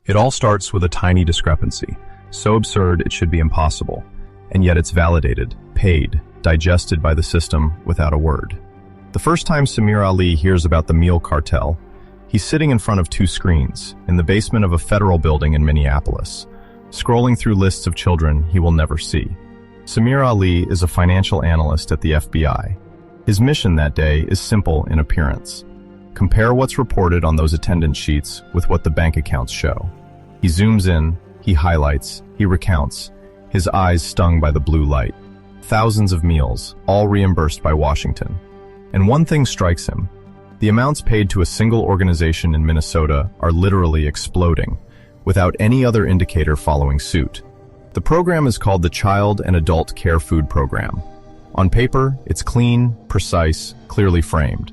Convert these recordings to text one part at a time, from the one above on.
It all starts with a tiny discrepancy, so absurd it should be impossible, and yet it's validated, paid, digested by the system without a word. The first time Samir Ali hears about the meal cartel, he's sitting in front of two screens in the basement of a federal building in Minneapolis, scrolling through lists of children he will never see. Samir Ali is a financial analyst at the FBI. His mission that day is simple in appearance. Compare what's reported on those attendance sheets with what the bank accounts show. He zooms in, he highlights, he recounts, his eyes stung by the blue light. Thousands of meals, all reimbursed by Washington. And one thing strikes him. The amounts paid to a single organization in Minnesota are literally exploding, without any other indicator following suit. The program is called the Child and Adult Care Food Program. On paper, it's clean, precise, clearly framed.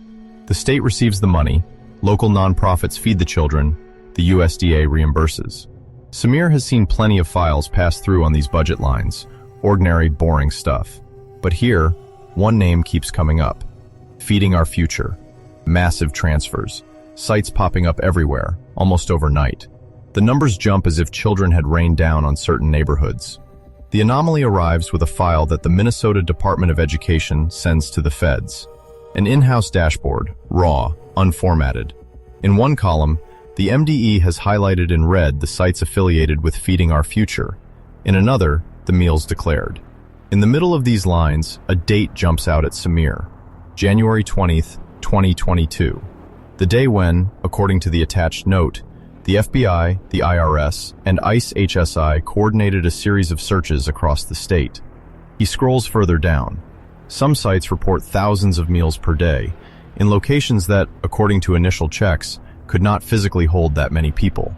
The state receives the money, local nonprofits feed the children, the USDA reimburses. Samir has seen plenty of files pass through on these budget lines, ordinary, boring stuff. But here, one name keeps coming up. Feeding Our Future. Massive transfers. Sites popping up everywhere, almost overnight. The numbers jump as if children had rained down on certain neighborhoods. The anomaly arrives with a file that the Minnesota Department of Education sends to the feds. An in-house dashboard, raw, unformatted. In one column, the MDE has highlighted in red the sites affiliated with Feeding Our Future. In another, the meals declared. In the middle of these lines, a date jumps out at Samir. January 20th, 2022. The day when, according to the attached note, the FBI, the IRS, and ICE HSI coordinated a series of searches across the state. He scrolls further down. Some sites report thousands of meals per day, in locations that, according to initial checks, could not physically hold that many people.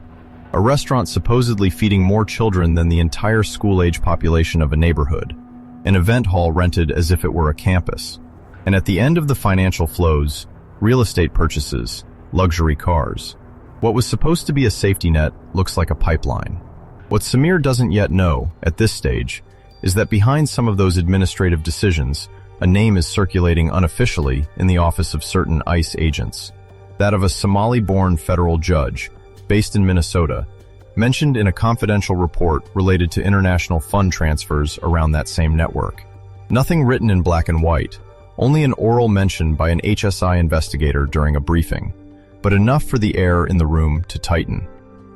A restaurant supposedly feeding more children than the entire school-age population of a neighborhood. An event hall rented as if it were a campus. And at the end of the financial flows, real estate purchases, luxury cars. What was supposed to be a safety net looks like a pipeline. What Samir doesn't yet know, at this stage, is that behind some of those administrative decisions, a name is circulating unofficially in the office of certain ICE agents. That of a Somali-born federal judge, based in Minnesota, mentioned in a confidential report related to international fund transfers around that same network. Nothing written in black and white, only an oral mention by an HSI investigator during a briefing, but enough for the air in the room to tighten.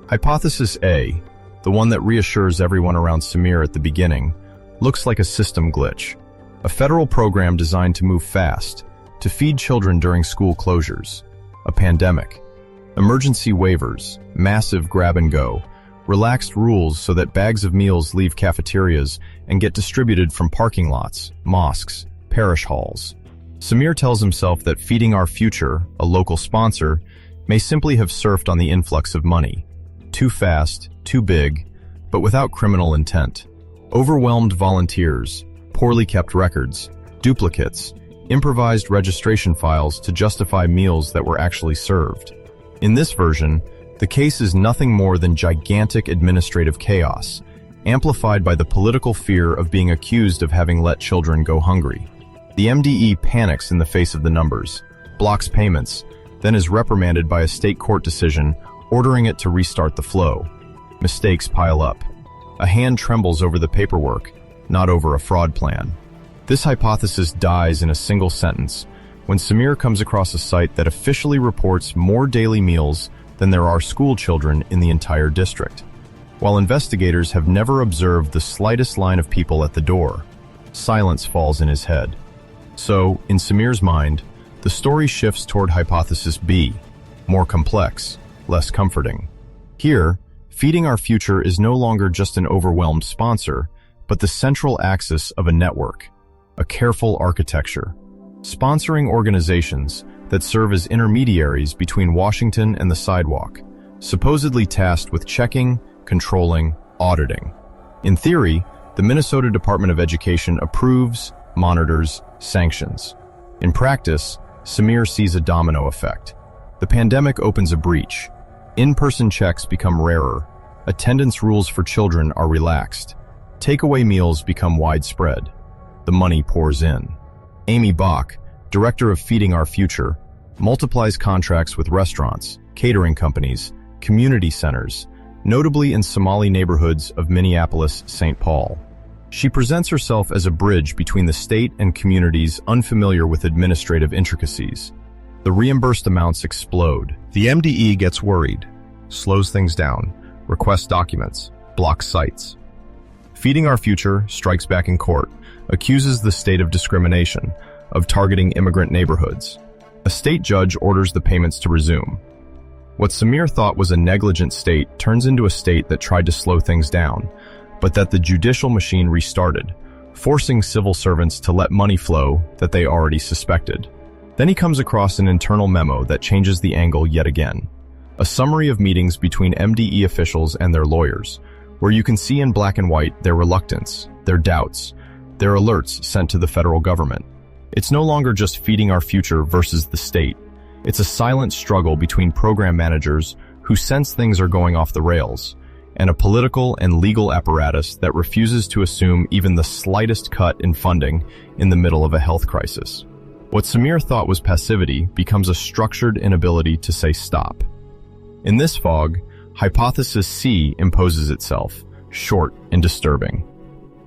Hypothesis A, the one that reassures everyone around Samir at the beginning, looks like a system glitch. A federal program designed to move fast, to feed children during school closures. A pandemic. Emergency waivers, massive grab and go, relaxed rules so that bags of meals leave cafeterias and get distributed from parking lots, mosques, parish halls. Samir tells himself that Feeding Our Future, a local sponsor, may simply have surfed on the influx of money. Too fast, too big, but without criminal intent. Overwhelmed volunteers, poorly kept records, duplicates, improvised registration files to justify meals that were actually served. In this version, the case is nothing more than gigantic administrative chaos, amplified by the political fear of being accused of having let children go hungry. The MDE panics in the face of the numbers, blocks payments, then is reprimanded by a state court decision ordering it to restart the flow. Mistakes pile up. A hand trembles over the paperwork, not over a fraud plan. This hypothesis dies in a single sentence when Samir comes across a site that officially reports more daily meals than there are school children in the entire district, while investigators have never observed the slightest line of people at the door. Silence falls in his head. So, in Samir's mind, the story shifts toward hypothesis B, more complex, less comforting. Here, Feeding Our Future is no longer just an overwhelmed sponsor, but the central axis of a network, a careful architecture, sponsoring organizations that serve as intermediaries between Washington and the sidewalk, supposedly tasked with checking, controlling, auditing. In theory, the Minnesota Department of Education approves, monitors, sanctions. In practice, Samir sees a domino effect. The pandemic opens a breach. In-person checks become rarer. Attendance rules for children are relaxed. Takeaway meals become widespread. The money pours in. Amy Bach, director of Feeding Our Future, multiplies contracts with restaurants, catering companies, community centers, notably in Somali neighborhoods of Minneapolis, St. Paul. She presents herself as a bridge between the state and communities unfamiliar with administrative intricacies. The reimbursed amounts explode. The MDE gets worried, slows things down, requests documents, blocks sites. Feeding Our Future strikes back in court, accuses the state of discrimination, of targeting immigrant neighborhoods. A state judge orders the payments to resume. What Samir thought was a negligent state turns into a state that tried to slow things down, but that the judicial machine restarted, forcing civil servants to let money flow that they already suspected. Then he comes across an internal memo that changes the angle yet again. A summary of meetings between MDE officials and their lawyers, where you can see in black and white their reluctance, their doubts, their alerts sent to the federal government. It's no longer just Feeding Our Future versus the state. It's a silent struggle between program managers who sense things are going off the rails, and a political and legal apparatus that refuses to assume even the slightest cut in funding in the middle of a health crisis. What Samir thought was passivity becomes a structured inability to say stop. In this fog, Hypothesis C imposes itself, short and disturbing.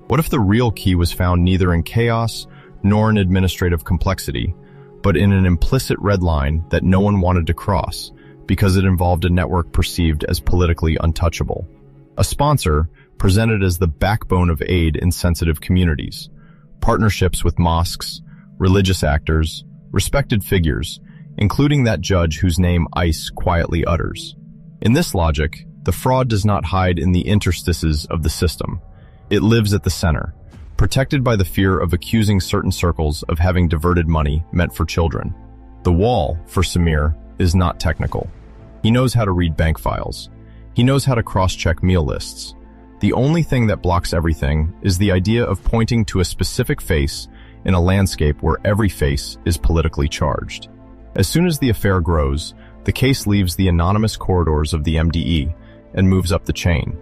What if the real key was found neither in chaos nor in administrative complexity, but in an implicit red line that no one wanted to cross because it involved a network perceived as politically untouchable? A sponsor presented as the backbone of aid in sensitive communities, partnerships with mosques, religious actors, respected figures, including that judge whose name ICE quietly utters. In this logic, the fraud does not hide in the interstices of the system. It lives at the center, protected by the fear of accusing certain circles of having diverted money meant for children. The wall, for Samir, is not technical. He knows how to read bank files. He knows how to cross-check meal lists. The only thing that blocks everything is the idea of pointing to a specific face in a landscape where every face is politically charged. As soon as the affair grows, the case leaves the anonymous corridors of the MDE and moves up the chain.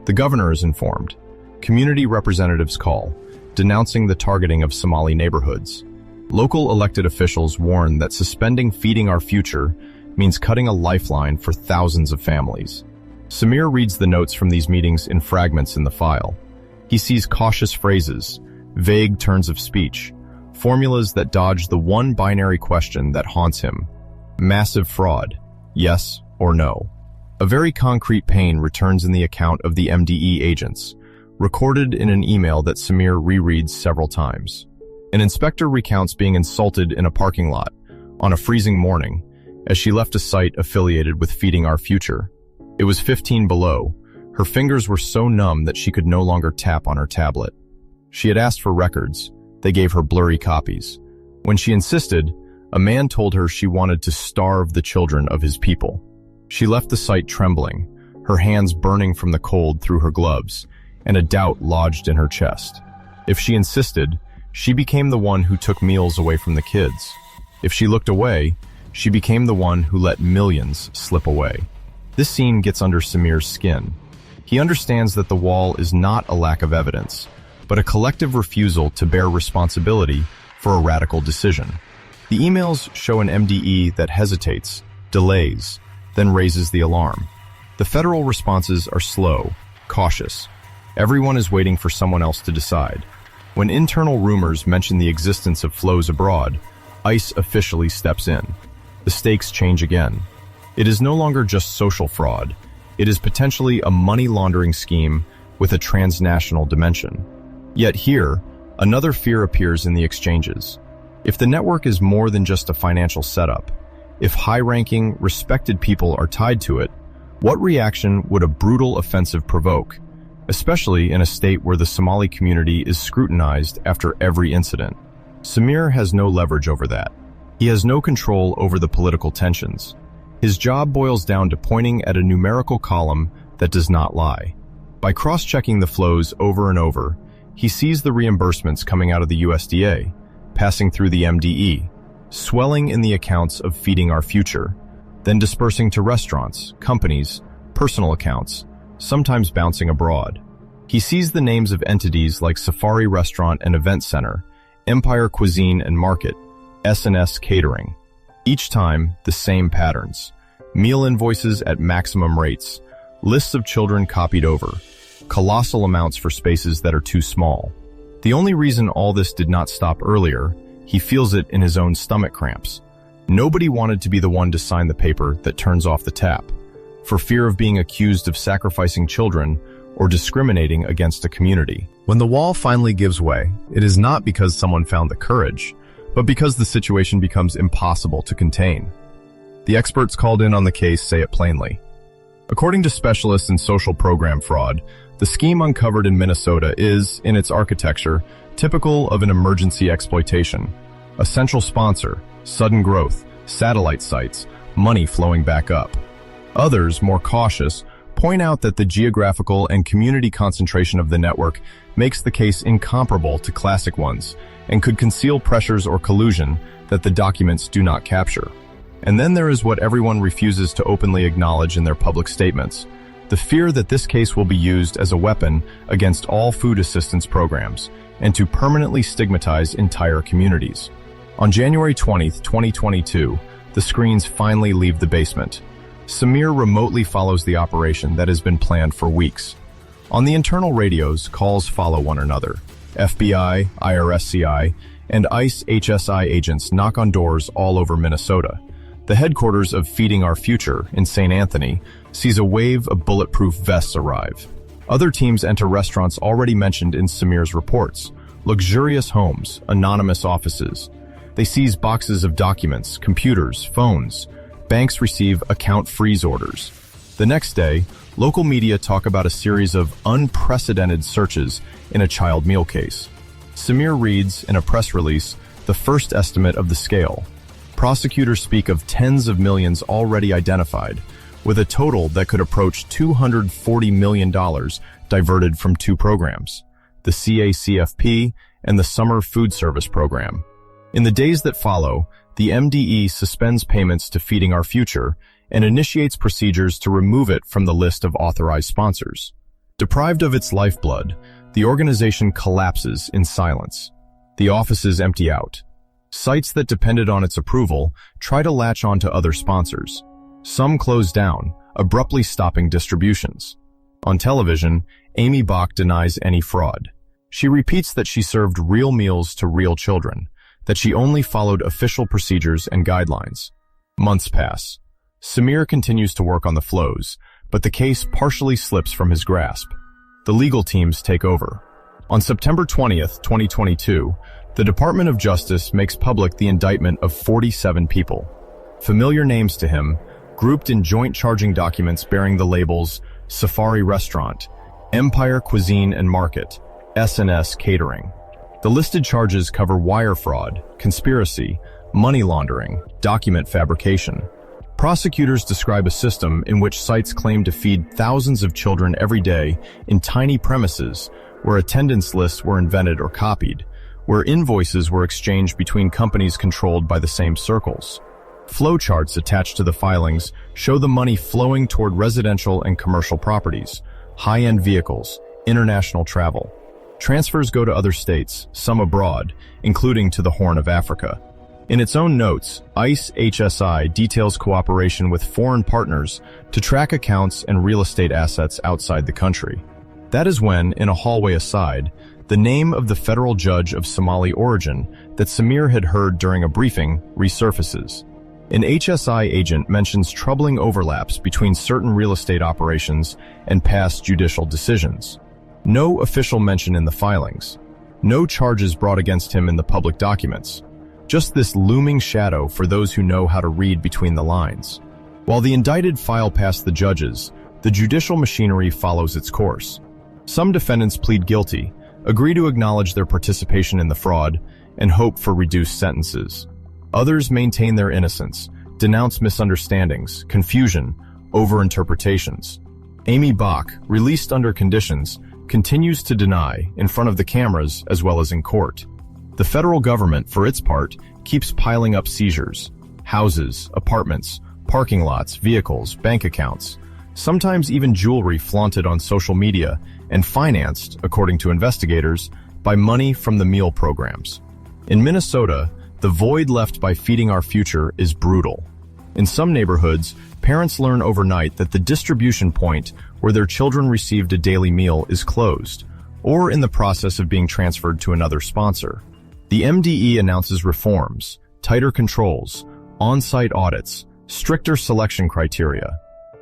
The governor is informed. Community representatives call, denouncing the targeting of Somali neighborhoods. Local elected officials warn that suspending Feeding Our Future means cutting a lifeline for thousands of families. Samir reads the notes from these meetings in fragments in the file. He sees cautious phrases, vague turns of speech, formulas that dodge the one binary question that haunts him. Massive fraud, yes or no. A very concrete pain returns in the account of the MDE agents, recorded in an email that Samir rereads several times. An inspector recounts being insulted in a parking lot on a freezing morning as she left a site affiliated with Feeding Our Future. It was 15 below. Her fingers were so numb that she could no longer tap on her tablet. She had asked for records. They gave her blurry copies. When she insisted, a man told her she wanted to starve the children of his people. She left the site trembling, her hands burning from the cold through her gloves, and a doubt lodged in her chest. If she insisted, she became the one who took meals away from the kids. If she looked away, she became the one who let millions slip away. This scene gets under Samir's skin. He understands that the wall is not a lack of evidence, but a collective refusal to bear responsibility for a radical decision. The emails show an MDE that hesitates, delays, then raises the alarm. The federal responses are slow, cautious. Everyone is waiting for someone else to decide. When internal rumors mention the existence of flows abroad, ICE officially steps in. The stakes change again. It is no longer just social fraud. It is potentially a money laundering scheme with a transnational dimension. Yet here, another fear appears in the exchanges. If the network is more than just a financial setup, if high-ranking, respected people are tied to it, what reaction would a brutal offensive provoke, especially in a state where the Somali community is scrutinized after every incident? Samir has no leverage over that. He has no control over the political tensions. His job boils down to pointing at a numerical column that does not lie. By cross-checking the flows over and over, he sees the reimbursements coming out of the USDA, passing through the MDE, swelling in the accounts of Feeding Our Future, then dispersing to restaurants, companies, personal accounts, sometimes bouncing abroad. He sees the names of entities like Safari Restaurant and Event Center, Empire Cuisine and Market, S&S Catering. Each time, the same patterns. Meal invoices at maximum rates, lists of children copied over, colossal amounts for spaces that are too small. The only reason all this did not stop earlier, he feels it in his own stomach cramps. Nobody wanted to be the one to sign the paper that turns off the tap, for fear of being accused of sacrificing children or discriminating against a community. When the wall finally gives way, it is not because someone found the courage, but because the situation becomes impossible to contain. The experts called in on the case say it plainly. According to specialists in social program fraud, the scheme uncovered in Minnesota is, in its architecture, typical of an emergency exploitation. A central sponsor, sudden growth, satellite sites, money flowing back up. Others, more cautious, point out that the geographical and community concentration of the network makes the case incomparable to classic ones and could conceal pressures or collusion that the documents do not capture. And then there is what everyone refuses to openly acknowledge in their public statements: the fear that this case will be used as a weapon against all food assistance programs and to permanently stigmatize entire communities. On January 20, 2022, the screens finally leave the basement. Samir remotely follows the operation that has been planned for weeks. On the internal radios, calls follow one another. FBI, IRSCI, and ICE HSI agents knock on doors all over Minnesota. The headquarters of Feeding Our Future in St. Anthony sees a wave of bulletproof vests arrive. Other teams enter restaurants already mentioned in Samir's reports: luxurious homes, anonymous offices. They seize boxes of documents, computers, phones. Banks receive account freeze orders. The next day, local media talk about a series of unprecedented searches in a child meal case. Samir reads, in a press release, the first estimate of the scale. Prosecutors speak of tens of millions already identified, with a total that could approach $240 million diverted from two programs, the CACFP and the Summer Food Service Program. In the days that follow, the MDE suspends payments to Feeding Our Future and initiates procedures to remove it from the list of authorized sponsors. Deprived of its lifeblood, the organization collapses in silence. The offices empty out. Sites that depended on its approval try to latch on to other sponsors. Some close down, abruptly stopping distributions. On television, Amy Bach denies any fraud. She repeats that she served real meals to real children, that she only followed official procedures and guidelines. Months pass. Samir continues to work on the flows, but the case partially slips from his grasp. The legal teams take over. On September 20th, 2022, the Department of Justice makes public the indictment of 47 people. Familiar names to him, grouped in joint charging documents bearing the labels Safari Restaurant, Empire Cuisine and Market, S&S Catering. The listed charges cover wire fraud, conspiracy, money laundering, document fabrication. Prosecutors describe a system in which sites claim to feed thousands of children every day in tiny premises where attendance lists were invented or copied, where invoices were exchanged between companies controlled by the same circles. Flowcharts attached to the filings show the money flowing toward residential and commercial properties, high-end vehicles, international travel. Transfers go to other states, some abroad, including to the Horn of Africa. In its own notes, ICE HSI details cooperation with foreign partners to track accounts and real estate assets outside the country. That is when, in a hallway aside, the name of the federal judge of Somali origin that Samir had heard during a briefing resurfaces. An HSI agent mentions troubling overlaps between certain real estate operations and past judicial decisions. No official mention in the filings. No charges brought against him in the public documents. Just this looming shadow for those who know how to read between the lines. While the indicted file past the judges, the judicial machinery follows its course. Some defendants plead guilty, agree to acknowledge their participation in the fraud, and hope for reduced sentences. Others maintain their innocence, denounce misunderstandings, confusion, overinterpretations. Amy Bach, released under conditions, continues to deny in front of the cameras as well as in court. The federal government, for its part, keeps piling up seizures. Houses, apartments, parking lots, vehicles, bank accounts, sometimes even jewelry flaunted on social media and financed, according to investigators, by money from the meal programs. In Minnesota, the void left by Feeding Our Future is brutal. In some neighborhoods, parents learn overnight that the distribution point where their children received a daily meal is closed, or in the process of being transferred to another sponsor. The MDE announces reforms, tighter controls, on-site audits, stricter selection criteria.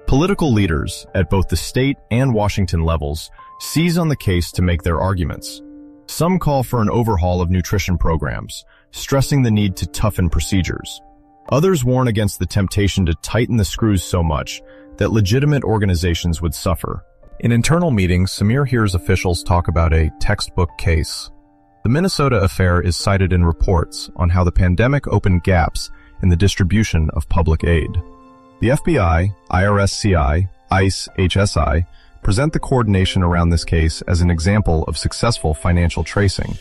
Political leaders at both the state and Washington levels seize on the case to make their arguments. Some call for an overhaul of nutrition programs, stressing the need to toughen procedures. Others warn against the temptation to tighten the screws so much that legitimate organizations would suffer. In internal meetings, Samir hears officials talk about a textbook case. The Minnesota affair is cited in reports on how the pandemic opened gaps in the distribution of public aid. The FBI, IRS-CI, ICE, HSI present the coordination around this case as an example of successful financial tracing,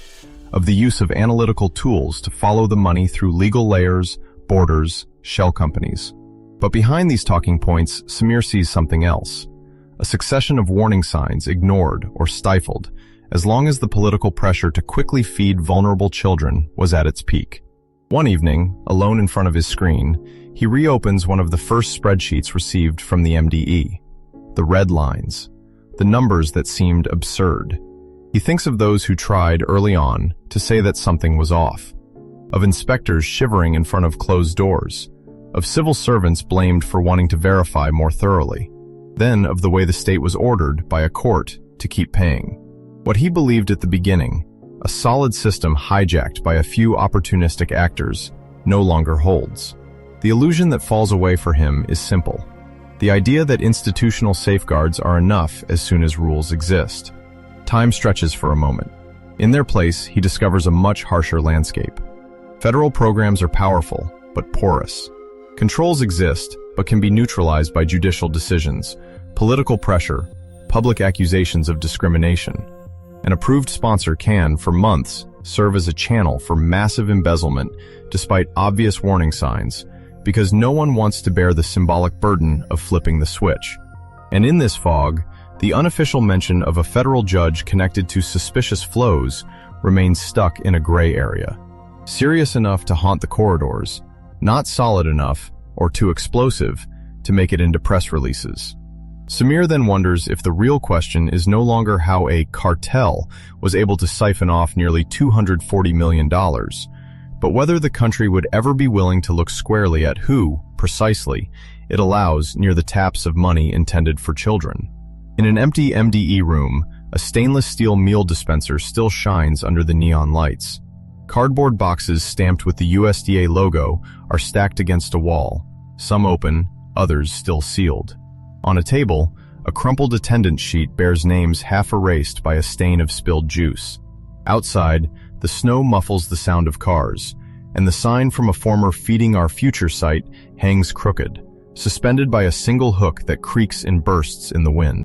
of the use of analytical tools to follow the money through legal layers, borders, shell companies. But behind these talking points, Samir sees something else. A succession of warning signs ignored or stifled, as long as the political pressure to quickly feed vulnerable children was at its peak. One evening, alone in front of his screen, he reopens one of the first spreadsheets received from the MDE. The red lines, the numbers that seemed absurd. He thinks of those who tried early on to say that something was off, of inspectors shivering in front of closed doors, of civil servants blamed for wanting to verify more thoroughly, then of the way the state was ordered by a court to keep paying. What he believed at the beginning, a solid system hijacked by a few opportunistic actors, no longer holds. The illusion that falls away for him is simple. The idea that institutional safeguards are enough as soon as rules exist. Time stretches for a moment. In their place, he discovers a much harsher landscape. Federal programs are powerful, but porous. Controls exist, but can be neutralized by judicial decisions, political pressure, public accusations of discrimination. An approved sponsor can, for months, serve as a channel for massive embezzlement despite obvious warning signs, because no one wants to bear the symbolic burden of flipping the switch. And in this fog, the unofficial mention of a federal judge connected to suspicious flows remains stuck in a gray area. Serious enough to haunt the corridors, not solid enough or too explosive to make it into press releases. Samir then wonders if the real question is no longer how a cartel was able to siphon off nearly $240 million, but whether the country would ever be willing to look squarely at who, precisely, it allows near the taps of money intended for children. In an empty MDE room, a stainless steel meal dispenser still shines under the neon lights. Cardboard boxes stamped with the USDA logo are stacked against a wall, some open, others still sealed. On a table, a crumpled attendance sheet bears names half erased by a stain of spilled juice. Outside, the snow muffles the sound of cars, and the sign from a former Feeding Our Future site hangs crooked, suspended by a single hook that creaks and bursts in the wind.